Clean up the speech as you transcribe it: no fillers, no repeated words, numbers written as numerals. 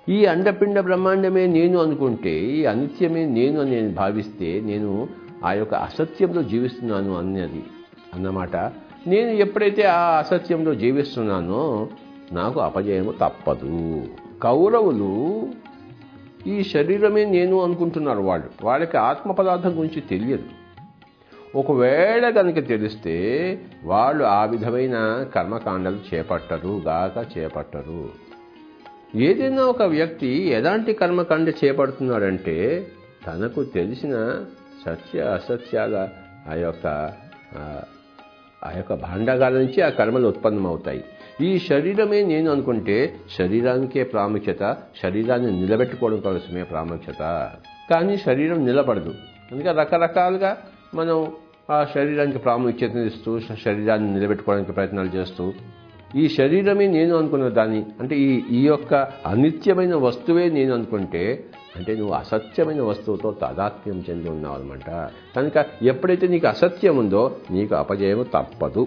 ఈ అండపిండ బ్రహ్మాండమే నేను అనుకుంటే, ఈ అనిత్యమే నేను అని నేను భావిస్తే, నేను ఆ యొక్క అసత్యంలో జీవిస్తున్నాను అన్నమాట. నేను ఎప్పుడైతే ఆ అసత్యంలో జీవిస్తున్నానో నాకు అపజయము తప్పదు. కౌరవులు ఈ శరీరమే నేను అనుకుంటున్నారు. వాళ్ళకి ఆత్మ పదార్థం గురించి తెలియదు. ఒకవేళ కనుక తెలిస్తే వాళ్ళు ఆ విధమైన కర్మకాండలు చేపట్టరు. ఏదైనా ఒక వ్యక్తి ఎలాంటి కర్మకాండ చేపడుతున్నాడంటే, తనకు తెలిసిన సత్య అసత్యాల ఆ యొక్క భాండాగాల నుంచి ఆ కర్మలు ఉత్పన్నమవుతాయి. ఈ శరీరమే నేను అనుకుంటే శరీరానికే ప్రాముఖ్యత, శరీరాన్ని నిలబెట్టుకోవడం కోసమే ప్రాముఖ్యత. కానీ శరీరం నిలబడదు. అందుకే రకరకాలుగా మనం ఆ శరీరానికి ప్రాముఖ్యతనిస్తూ శరీరాన్ని నిలబెట్టుకోవడానికి ప్రయత్నాలు చేస్తూ, ఈ శరీరమే నేను అనుకున్న దాన్ని, అంటే ఈ యొక్క అనిత్యమైన వస్తువే నేను అనుకుంటే, అంటే నువ్వు అసత్యమైన వస్తువుతో తాదాత్మ్యం చెంది ఉన్నావు అనమాట. కనుక ఎప్పుడైతే నీకు అసత్యం ఉందో నీకు అపజయం తప్పదు.